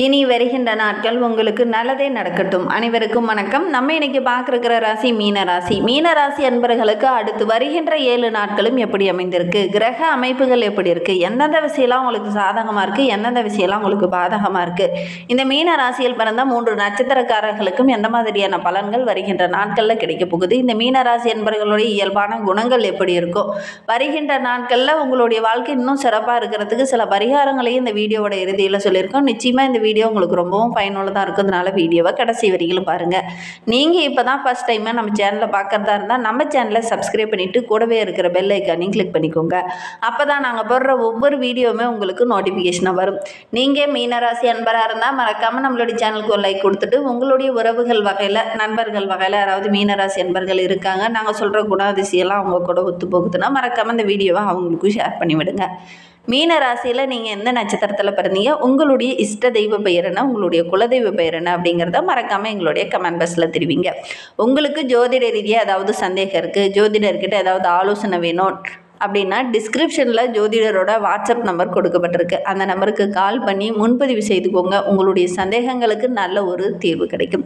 இனி வருகின்ற நாட்கள் உங்களுக்கு நல்லதே நடக்கட்டும். அனைவருக்கும் வணக்கம். நம்ம இன்னைக்கு பார்க்குற ராசி மீன ராசி. மீன ராசி அன்பர்களுக்கு அடுத்து வருகின்ற 7 நாட்களும் எப்படி அமைந்திருக்கு, கிரக அமைப்புகள் எப்படி இருக்குது, எந்தெந்த விஷயம்லாம் உங்களுக்கு சாதகமாக இருக்குது, எந்தெந்த விஷயம்லாம் உங்களுக்கு பாதகமாக இருக்குது, இந்த மீன ராசியில் பிறந்த 3 நட்சத்திரக்காரர்களுக்கும் எந்த மாதிரியான பலன்கள் வருகின்ற நாட்களில் கிடைக்க போகுது, இந்த மீன ராசி அன்பர்களுடைய இயல்பான குணங்கள் எப்படி இருக்கும், வருகின்ற நாட்களில் உங்களுடைய வாழ்க்கை இன்னும் சிறப்பாக இருக்கிறதுக்கு சில பரிகாரங்களையும் இந்த வீடியோவோட இறுதியில் சொல்லியிருக்கோம். நிச்சயமாக இந்த வீடியோ உங்களுக்கு ரொம்பவும் பயனுள்ளதாக இருக்கிறதுனால வீடியோவை கடைசி வரையிலும் பாருங்கள். நீங்கள் இப்போ தான் ஃபஸ்ட் டைமாக நம்ம சேனலை பார்க்குறதா இருந்தால் நம்ம சேனலை சப்ஸ்கிரைப் பண்ணிவிட்டு கூடவே இருக்கிற பெல் ஐக்கானையும் கிளிக் பண்ணிக்கோங்க. அப்போ தான் நாங்கள் போடுற ஒவ்வொரு வீடியோவுமே உங்களுக்கு நோட்டிஃபிகேஷனாக வரும். நீங்கள் மீனராசி அன்பராக இருந்தால் மறக்காமல் நம்மளுடைய சேனலுக்கு ஒரு லைக் கொடுத்துட்டு உங்களுடைய உறவுகள் வகையில், நண்பர்கள் வகையில் யாராவது மீனராசி அன்பர்கள் இருக்காங்க, நாங்கள் சொல்கிற குணாதிசயெல்லாம் அவங்க கூட ஒத்து போகுதுன்னா மறக்காமல் இந்த வீடியோவை அவங்களுக்கும் ஷேர் பண்ணிவிடுங்க. மீன ராசியில் நீங்கள் எந்த நட்சத்திரத்தில் பிறந்தீங்க, உங்களுடைய இஷ்ட தெய்வ பெயர் என்ன, உங்களுடைய குலதெய்வ பெயர் என்ன அப்படிங்கிறத மறக்காமல் எங்களுடைய கமெண்ட் பாக்ஸில் தெரிவிங்க. உங்களுக்கு ஜோதிட ரீதியாக ஏதாவது சந்தேகம் இருக்குது, ஜோதிடர்கிட்ட ஏதாவது ஆலோசனை வேணும் அப்படின்னா டிஸ்கிரிப்ஷனில் ஜோதிடரோட வாட்ஸ்அப் நம்பர் கொடுக்கப்பட்டிருக்கு. அந்த நம்பருக்கு கால் பண்ணி முன்பதிவு செய்துக்கோங்க. உங்களுடைய சந்தேகங்களுக்கு நல்ல ஒரு தீர்வு கிடைக்கும்.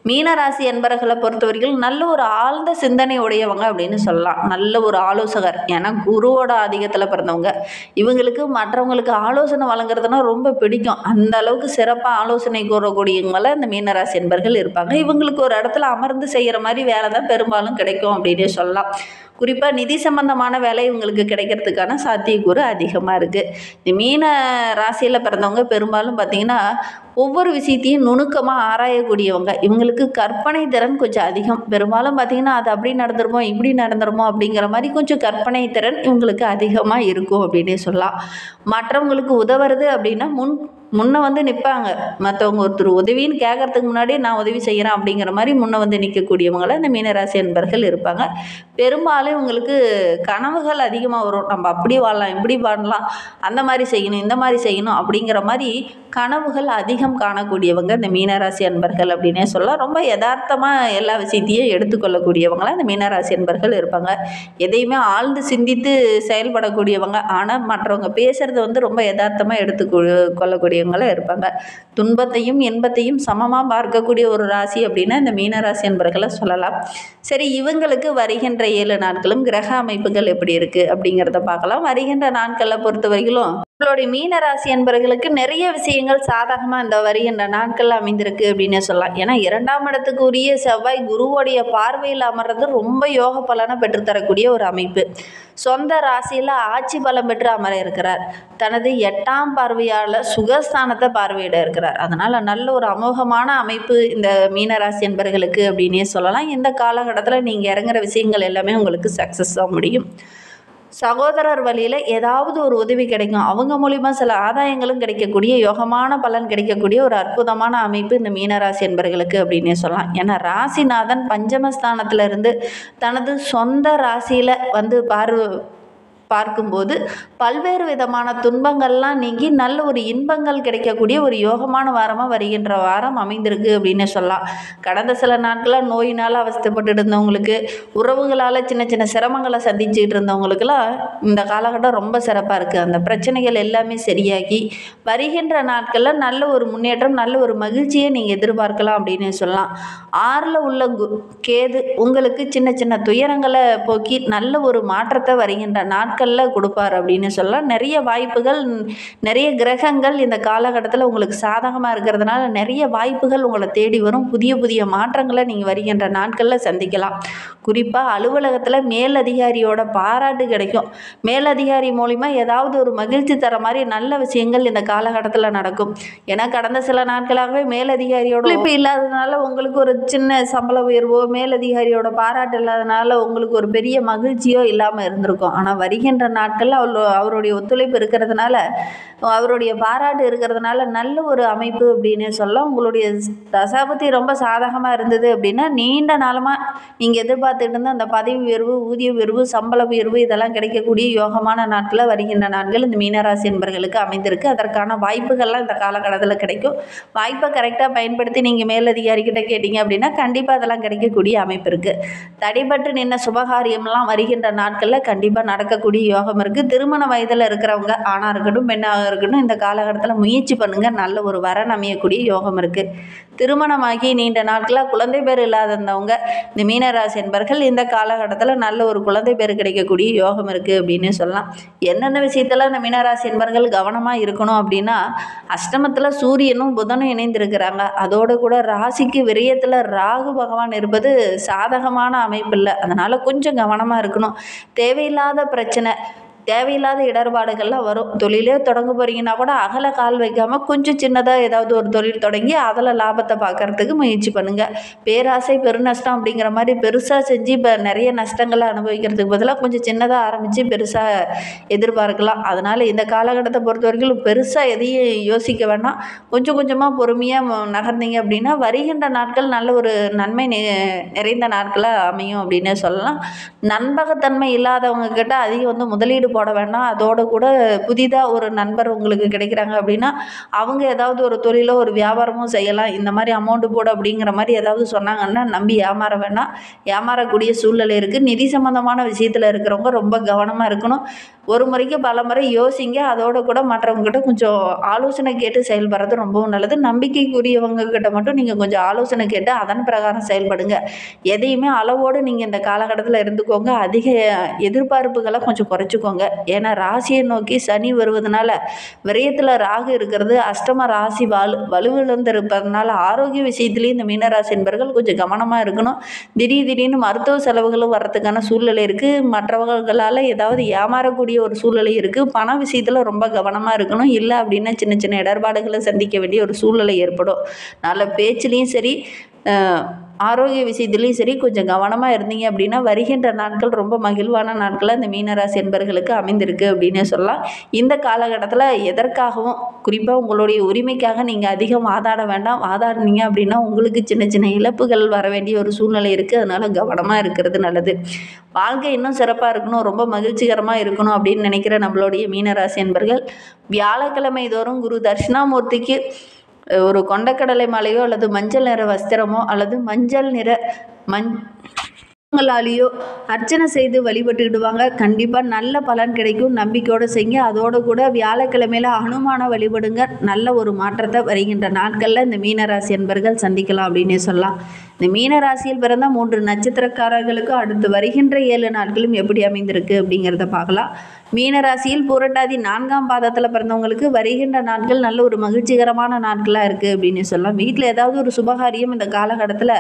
மீனராசி என்பர்களை பொறுத்தவரைக்கும் நல்ல ஒரு ஆழ்ந்த சிந்தனை உடையவங்க அப்படின்னு சொல்லலாம். நல்ல ஒரு ஆலோசகர். ஏன்னா குருவோட அதிகத்தில் பிறந்தவங்க. இவங்களுக்கு மற்றவங்களுக்கு ஆலோசனை வழங்குறதுனா ரொம்ப பிடிக்கும். அந்த அளவுக்கு சிறப்பாக ஆலோசனை கூறக்கூடியவங்கள இந்த மீனராசி என்பர்கள் இருப்பாங்க. இவங்களுக்கு ஒரு இடத்துல அமர்ந்து செய்கிற மாதிரி வேலை தான் பெரும்பாலும் கிடைக்கும் அப்படின்னே சொல்லலாம். குறிப்பாக நிதி சம்பந்தமான வேலை இவங்களுக்கு கிடைக்கிறதுக்கான சாத்தியக்கூறு அதிகமாக இருக்குது. இந்த மீன ராசியில் பிறந்தவங்க பெரும்பாலும் பார்த்திங்கன்னா ஒவ்வொரு விஷயத்தையும் நுணுக்கமாக ஆராயக்கூடியவங்க. இவங்களுக்கு கற்பனை திறன் கொஞ்சம் அதிகம். பெரும்பாலும் பார்த்திங்கன்னா அது அப்படி நடந்துருமோ இப்படி நடந்துருமோ அப்படிங்கிற மாதிரி கொஞ்சம் கற்பனை திறன் இவங்களுக்கு அதிகமாக இருக்கும் அப்படின்னே சொல்லலாம். மற்றவங்களுக்கு உதவுறது அப்படின்னா முன்ன வந்து நிற்பாங்க. மற்றவங்க ஒருத்தர் உதவின்னு கேட்கறதுக்கு முன்னாடி நான் உதவி செய்கிறேன் அப்படிங்கிற மாதிரி முன்ன வந்து நிற்கக்கூடியவங்கள இந்த மீனராசி என்பர்கள் இருப்பாங்க. பெரும்பாலும் இவங்களுக்கு கனவுகள் அதிகமாக வரும். நம்ம அப்படி வாழலாம், இப்படி வாழலாம், அந்த மாதிரி செய்யணும், இந்த மாதிரி செய்யணும் அப்படிங்கிற மாதிரி கனவுகள் அதிகம் காணக்கூடியவங்க இந்த மீனராசி அன்பர்கள் அப்படின்னே சொல்லலாம். ரொம்ப யதார்த்தமாக எல்லா விஷயத்தையும் எடுத்துக்கொள்ளக்கூடியவங்களாம் இந்த மீனராசி அன்பர்கள் இருப்பாங்க. எதையுமே ஆழ்ந்து சிந்தித்து செயல்படக்கூடியவங்க. ஆனால் மற்றவங்க பேசுகிறத வந்து ரொம்ப யதார்த்தமாக எடுத்துக்கொள்ளக்கூடியவங்களும் இருப்பாங்க. துன்பத்தையும் இன்பத்தையும் சமமாக பார்க்கக்கூடிய ஒரு ராசி அப்படின்னா இந்த மீனராசி அன்பர்களை சொல்லலாம். சரி, இவங்களுக்கு வருகின்ற 7 நாட்களும் கிரக அமைப்புகள் எப்படி இருக்குது அப்படிங்கிறத பார்க்கலாம். வருகின்ற நாட்களை பொறுத்த வரைக்கும் உங்களுடைய மீனராசி என்பவர்களுக்கு நிறைய விஷயங்கள் சாதகமாக இந்த வருகின்ற நாட்கள் அமைந்திருக்கு அப்படின்னு சொல்லலாம். ஏன்னா 2ஆம் இடத்துக்கு உரிய செவ்வாய் குருவோடைய பார்வையில் அமர்றது ரொம்ப யோக பலனை பெற்றுத்தரக்கூடிய ஒரு அமைப்பு. சொந்த ராசியில் ஆட்சி பலம் பெற்று அமர இருக்கிறார். தனது 8ஆம் பார்வையால் சுகஸ்தானத்தை பார்வையிட இருக்கிறார். அதனால் நல்ல ஒரு அமோகமான அமைப்பு இந்த மீனராசி என்பவர்களுக்கு அப்படின்னே சொல்லலாம். இந்த காலகட்டத்தில் நீங்கள் இறங்குற விஷயங்கள் எல்லாமே உங்களுக்கு சக்ஸஸாக முடியும். சகோதரர் வழியில் ஏதாவது ஒரு உதவி கிடைக்கும். அவங்க மூலிமா சில ஆதாயங்களும் கிடைக்கக்கூடிய யோகமான பலன் கிடைக்கக்கூடிய ஒரு அற்புதமான அமைப்பு இந்த மீனராசி என்பர்களுக்கு அப்படின்னே சொல்லலாம். ஏன்னா ராசிநாதன் பஞ்சமஸ்தானத்திலிருந்து தனது சொந்த ராசியில் வந்து பார்க்கும்போது பல்வேறு விதமான துன்பங்கள்லாம் நீங்கி நல்ல ஒரு இன்பங்கள் கிடைக்கக்கூடிய ஒரு யோகமான வாரமாக வருகின்ற வாரம் அமைந்திருக்கு அப்படின்னு சொல்லலாம். கடந்த சில நாட்களாக நோயினால் அவஸ்தைப்பட்டு இருந்தவங்களுக்கு, உறவுகளால் சின்ன சின்ன சிரமங்களை சந்திச்சுக்கிட்டு இருந்தவங்களுக்கெல்லாம் இந்த காலகட்டம் ரொம்ப சிறப்பாக இருக்குது. அந்த பிரச்சனைகள் எல்லாமே சரியாகி வருகின்ற நாட்களில் நல்ல ஒரு முன்னேற்றம், நல்ல ஒரு மகிழ்ச்சியை நீங்கள் எதிர்பார்க்கலாம் அப்படின்னு சொல்லலாம். 6ல் உள்ள கேது உங்களுக்கு சின்ன சின்ன துயரங்களை போக்கி நல்ல ஒரு மாற்றத்தை வருகின்ற நாட்களில் கொடுப்பார் அப்படின்னு சொல்லலாம். நிறைய வாய்ப்புகள், நிறைய கிரகங்கள் இந்த காலகட்டத்தில் உங்களுக்கு சாதகமாக இருக்கிறதுனால நிறைய வாய்ப்புகள் உங்களை தேடி வரும். புதிய புதிய மாற்றங்களை நீங்கள் வருகின்ற நாட்களில் சந்திக்கலாம். குறிப்பாக அலுவலகத்தில் மேலதிகாரியோட பாராட்டு கிடைக்கும். மேலதிகாரி மூலிமா ஏதாவது ஒரு மகிழ்ச்சி தர மாதிரி நல்ல விஷயங்கள் இந்த காலகட்டத்தில் நடக்கும். ஏன்னா கடந்த சில நாட்களாகவே மேலதிகாரியோட இப்போ இல்லாததுனால உங்களுக்கு ஒரு சின்ன சம்பள உயர்வோ, மேலதிகாரியோட பாராட்டு இல்லாதனால உங்களுக்கு ஒரு பெரிய மகிழ்ச்சியோ இல்லாமல் இருந்திருக்கும். ஆனால் வருகின்ற நாட்களில் அவருடைய ஒத்துழைப்பு இருக்கிறதுனால, அவருடைய பாராட்டு இருக்கிறதுனால நல்ல ஒரு அமைப்பு அப்படின்னு சொல்லலாம். உங்களுடைய தசாபதி ரொம்ப சாதகமாக இருந்தது அப்படின்னா நீண்ட நாளமாக நீங்கள் எதிர்பார்த்துட்டு இருந்த அந்த பதவி உயர்வு, ஊதிய உயர்வு, சம்பள உயர்வு இதெல்லாம் கிடைக்கக்கூடிய யோகமான நாட்களில் வருகின்ற நாட்கள் இந்த மீனராசி என்பர்களுக்கு அமைந்திருக்கு. அதற்கான வாய்ப்புகள்லாம் இந்த காலகட்டத்தில் கிடைக்கும். வாய்ப்பை கரெக்டாக பயன்படுத்தி நீங்கள் மேலதிகாரிக்கிட்ட கேட்டீங்க அப்படின்னா கண்டிப்பாக அதெல்லாம் கிடைக்கக்கூடிய அமைப்பு இருக்குது. தடைபட்டு நின்ன சுபகாரியம்லாம் வருகின்ற நாட்களில் கண்டிப்பாக நடக்கக்கூடிய கிடைக்கக்கூடிய யோகம் இருக்குது. திருமண வயதில் இருக்கிறவங்க ஆணாக இருக்கட்டும் பெண்ணாக இருக்கட்டும் இந்த காலகட்டத்தில் முயற்சி பண்ணுங்கள், நல்ல ஒரு வரன் அமையக்கூடிய யோகம் இருக்குது. திருமணமாகி நீண்ட நாட்களாக குழந்தை பேர் இல்லாதவங்க இந்த மீனராசி என்பர்கள் இந்த காலகட்டத்தில் நல்ல ஒரு குழந்தை பேர் கிடைக்கக்கூடிய யோகம் இருக்குது அப்படின்னு சொல்லலாம். என்னென்ன விஷயத்தில் இந்த மீனராசி என்பர்கள் கவனமாக இருக்கணும் அப்படின்னா, அஷ்டமத்தில் சூரியனும் புதனும் இணைந்திருக்கிறாங்க. அதோடு கூட ராசிக்கு விரயத்தில் ராகு பகவான் இருப்பது சாதகமான அமைப்பு இல்லை. அதனால் கொஞ்சம் கவனமாக இருக்கணும். தேவையில்லாத பிரச்சனை, தேவையில்லாத இடர்பாடுகள்லாம் வரும். தொழிலே தொடங்க போகிறீங்கன்னா கூட அகல கால் வைக்காமல் கொஞ்சம் சின்னதாக ஏதாவது ஒரு தொழில் தொடங்கி அதில் லாபத்தை பார்க்கறதுக்கு முயற்சி பண்ணுங்கள். பேராசை பெருநஷ்டம் அப்படிங்கிற மாதிரி பெருசாக செஞ்சு இப்போ நிறைய நஷ்டங்களை அனுபவிக்கிறதுக்கு பதிலாக கொஞ்சம் சின்னதாக ஆரம்பித்து பெருசாக எதிர்பார்க்கலாம். அதனால் இந்த காலகட்டத்தை பொறுத்த வரைக்கும் பெருசாக எதையும் யோசிக்க வேண்டாம். கொஞ்சம் கொஞ்சமாக பொறுமையாக நகர்ந்தீங்க அப்படின்னா வருகின்ற நாட்கள் நல்ல ஒரு நன்மை நிறைந்த நாட்களாக அமையும் அப்படின்னு சொல்லலாம். நண்பகத்தன்மை இல்லாதவங்க கிட்ட அதிகம் முதலீடு போட வேண்டாம். அதோட கூட புதிதாக ஒரு நண்பர் உங்களுக்கு கிடைக்கிறாங்க அப்படின்னா அவங்க ஏதாவது ஒரு தொழிலோ ஒரு வியாபாரமும் செய்யலாம். இந்த மாதிரி அமௌண்ட்டு போட அப்படிங்கிற மாதிரி ஏதாவது சொன்னாங்கன்னா நம்பி ஏமாற வேண்டாம். ஏமாறக்கூடிய சூழ்நிலை இருக்குது. நிதி சம்மந்தமான விஷயத்தில் இருக்கிறவங்க ரொம்ப கவனமாக இருக்கணும். ஒரு முறைக்கு பல முறை யோசிங்க. அதோட கூட மற்றவங்ககிட்ட கொஞ்சம் ஆலோசனை கேட்டு செயல்படுறது ரொம்பவும் நல்லது. நம்பிக்கைக்குரியவங்க கிட்ட மட்டும் நீங்கள் கொஞ்சம் ஆலோசனை கேட்டு அதன் பிரகாரம் செயல்படுங்க. எதையுமே அளவோடு நீங்கள் இந்த காலகட்டத்தில் இருந்துக்கோங்க. அதிக எதிர்பார்ப்புகளை கொஞ்சம் குறைச்சிக்கோங்க. ஏன்னா ராசியை நோக்கி சனி வருவதனால விரயத்தில் ராகு இருக்கிறது, அஷ்டம ராசி வலுவிழந்து இருப்பதனால ஆரோக்கிய விஷயத்துலேயும் இந்த மீனராசி என்பவர்கள் கொஞ்சம் கவனமாக இருக்கணும். திடீர்னு மருத்துவ செலவுகளும் வர்றதுக்கான சூழ்நிலை இருக்குது. மற்றவர்களால் ஏதாவது ஏமாறக்கூடிய ஒரு சூழ்நிலை இருக்குது. பண விஷயத்தில் ரொம்ப கவனமாக இருக்கணும். இல்லை அப்படின்னா சின்ன சின்ன இடர்பாடுகளை சந்திக்க வேண்டிய ஒரு சூழ்நிலை ஏற்படும். நல்ல பேச்சுலேயும் சரி ஆரோக்கிய விஷயத்துலேயும் சரி கொஞ்சம் கவனமாக இருந்தீங்க அப்படின்னா வருகின்ற நாட்கள் ரொம்ப மகிழ்வான நாட்களாக இந்த மீனராசி என்பர்களுக்கு அமைந்திருக்கு அப்படின்னே சொல்லலாம். இந்த காலகட்டத்தில் எதற்காகவும் குறிப்பாக உங்களுடைய உரிமைக்காக நீங்கள் அதிகம் வாதாட வேண்டாம். வாதாடினீங்க அப்படின்னா உங்களுக்கு சின்ன சின்ன இழப்புகள் வர வேண்டிய ஒரு சூழ்நிலை இருக்குது. அதனால் கவனமாக இருக்கிறது நல்லது. வாழ்க்கை இன்னும் சிறப்பாக இருக்கணும், ரொம்ப மகிழ்ச்சிகரமாக இருக்கணும் அப்படின்னு நினைக்கிற நம்மளுடைய மீனராசி என்பர்கள் வியாழக்கிழமை தோறும் குரு தட்சிணாமூர்த்திக்கு ஒரு கொண்டக்கடலை மாலையோ அல்லது மஞ்சள் நிற வஸ்திரமோ அல்லது மஞ்சள் நிற மஞ்சளாலேயோ அர்ச்சனை செய்து வழிபட்டுக்கிடுவாங்க. கண்டிப்பாக நல்ல பலன் கிடைக்கும். நம்பிக்கையோடு செய்யுங்க. அதோடு கூட வியாழக்கிழமையில் ஹனுமானை வழிபடுங்க. நல்ல ஒரு மாற்றத்தை வருகின்ற நாட்களில் இந்த மீனராசி என்பர்கள் சந்திக்கலாம் அப்படின்னே சொல்லலாம். இந்த மீனராசியில் பிறந்த 3 நட்சத்திரக்காரர்களுக்கு அடுத்து வருகின்ற 7 நாட்களும் எப்படி அமைந்திருக்கு அப்படிங்கிறத பார்க்கலாம். மீனராசியில் பூரட்டாதி 4ஆம் பாதத்தில் பிறந்தவங்களுக்கு வருகின்ற நாட்கள் நல்ல ஒரு மகிழ்ச்சிகரமான நாட்களாக இருக்குது அப்படின்னு சொல்லலாம். வீட்டில் ஏதாவது ஒரு சுபகாரியம் இந்த காலகட்டத்தில்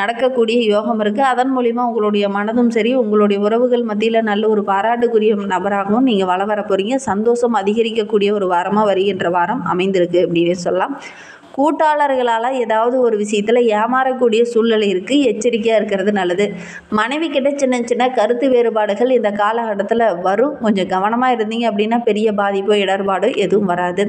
நடக்கக்கூடிய யோகம் இருக்குது. அதன் மூலிமா உங்களுடைய மனதும் சரி உங்களுடைய உறவுகள் மத்தியில் நல்ல ஒரு பாராட்டுக்குரிய நபராகவும் நீங்கள் வள வர போகிறீங்க. சந்தோஷம் அதிகரிக்கக்கூடிய ஒரு வாரமாக வருகின்ற வாரம் அமைந்திருக்கு அப்படின்னு சொல்லலாம். கூட்டாளர்களால் ஏதாவது ஒரு விஷயத்தில் ஏமாறக்கூடிய சூழ்நிலை இருக்குது. எச்சரிக்கையாக இருக்கிறது நல்லது. மனைவி கிட்ட சின்ன சின்ன கருத்து வேறுபாடுகள் இந்த காலகட்டத்தில் வரும். கொஞ்சம் கவனமாக இருந்தீங்க அப்படின்னா பெரிய பாதிப்போ இடர்பாடோ எதுவும் வராது.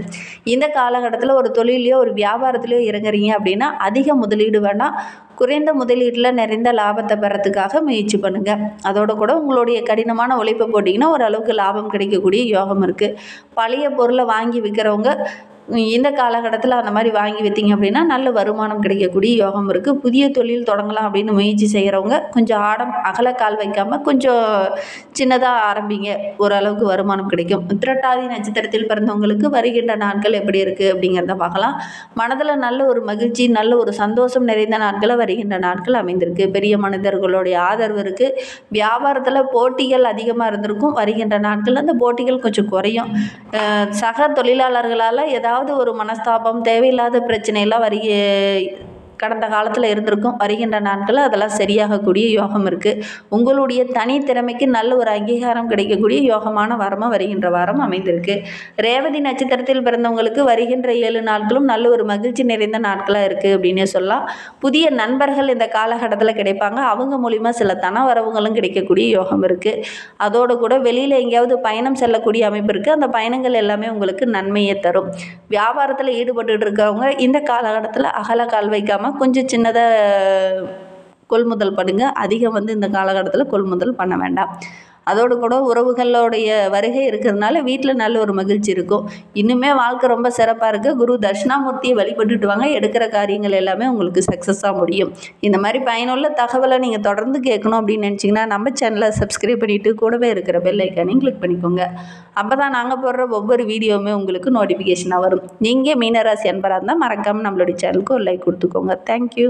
இந்த காலகட்டத்தில் ஒரு தொழிலையோ ஒரு வியாபாரத்திலையோ இறங்குறீங்க அப்படின்னா அதிக முதலீடு வேண்டாம். குறைந்த முதலீட்டில் நிறைந்த லாபத்தை பெறத்துக்காக முயற்சி பண்ணுங்கள். அதோட கூட உங்களுடைய கடினமான உழைப்பை போட்டிங்கன்னா ஓரளவுக்கு லாபம் கிடைக்கக்கூடிய யோகம் இருக்குது. பழைய பொருளை வாங்கி விற்கிறவங்க இந்த காலகட்டத்தில் அந்த மாதிரி வாங்கி விற்றீங்க அப்படின்னா நல்ல வருமானம் கிடைக்கக்கூடிய யோகம் இருக்குது. புதிய தொழில் தொடங்கலாம் அப்படின்னு முயற்சி செய்கிறவங்க கொஞ்சம் அகல கால் வைக்காமல் கொஞ்சம் சின்னதாக ஆரம்பிங்க. ஓரளவுக்கு வருமானம் கிடைக்கும். உத்திரட்டாதி நட்சத்திரத்தில் பிறந்தவங்களுக்கு வருகின்ற நாட்கள் எப்படி இருக்குது அப்படிங்கிறத பார்க்கலாம். மனதில் நல்ல ஒரு மகிழ்ச்சி, நல்ல ஒரு சந்தோஷம் நிறைந்த நாட்களை வருகின்ற நாட்கள் அமைந்திருக்கு. பெரிய மனிதர்களுடைய ஆதரவு இருக்குது. வியாபாரத்தில் போட்டிகள் அதிகமாக இருந்திருக்கும். வருகின்ற நாட்கள் அந்த போட்டிகள் கொஞ்சம் குறையும். சக தொழிலாளர்களால் ஏதாவது ஒரு மனஸ்தாபம், தேவையில்லாத பிரச்சனையெல்லாம் கடந்த காலத்தில் இருந்திருக்கும். வருகின்ற நாட்களில் அதெல்லாம் சரியாகக்கூடிய யோகம் இருக்குது. உங்களுடைய தனித்திறமைக்கு நல்ல ஒரு அங்கீகாரம் கிடைக்கக்கூடிய யோகமான வாரமாக வருகின்ற வாரம் அமைந்திருக்கு. ரேவதி நட்சத்திரத்தில் பிறந்தவங்களுக்கு வருகின்ற 7 நாட்களும் நல்ல ஒரு மகிழ்ச்சி நிறைந்த நாட்களாக இருக்குது அப்படின்னே சொல்லலாம். புதிய நண்பர்கள் இந்த காலகட்டத்தில் கிடைப்பாங்க. அவங்க மூலிமா சில தன வரவுகளும் கிடைக்கக்கூடிய யோகம் இருக்குது. அதோடு கூட வெளியில் எங்கேயாவது பயணம் செல்லக்கூடிய அமைப்பு இருக்குது. அந்த பயணங்கள் எல்லாமே உங்களுக்கு நன்மையை தரும். வியாபாரத்தில் ஈடுபட்டு இருக்கிறவங்க இந்த காலகட்டத்தில் அகல கால் வைக்காமல் கொஞ்சம் சின்னதாக கொள்முதல் பண்ணுங்க. அதிகம் இந்த காலகட்டத்தில் கொள்முதல் பண்ண வேண்டாம். அதோடு கூட உறவுகளோடைய வருகை இருக்கிறதுனால வீட்டில் நல்ல ஒரு மகிழ்ச்சி இருக்கும். இன்னுமே வாழ்க்கை ரொம்ப சிறப்பாக இருக்குது. குரு தட்சிணாமூர்த்தியை வழிபட்டுட்டு வாங்க, எடுக்கிற காரியங்கள் எல்லாமே உங்களுக்கு சக்ஸஸாக முடியும். இந்த மாதிரி பயனுள்ள தகவலை நீங்கள் தொடர்ந்து கேட்கணும் அப்படின்னு நினச்சிங்கன்னா நம்ம சேனலை சப்ஸ்கிரைப் பண்ணிவிட்டு கூடவே இருக்கிற பெல் ஐக்கானையும் கிளிக் பண்ணிக்கோங்க. அப்போ தான் நாங்கள் போடுற ஒவ்வொரு வீடியோவுமே உங்களுக்கு நோட்டிஃபிகேஷனாக வரும். நீங்கள் மீனராசி அன்பராக இருந்தால் மறக்காமல் நம்மளுடைய சேனலுக்கு ஒரு லைக் கொடுத்துக்கோங்க. தேங்க்யூ.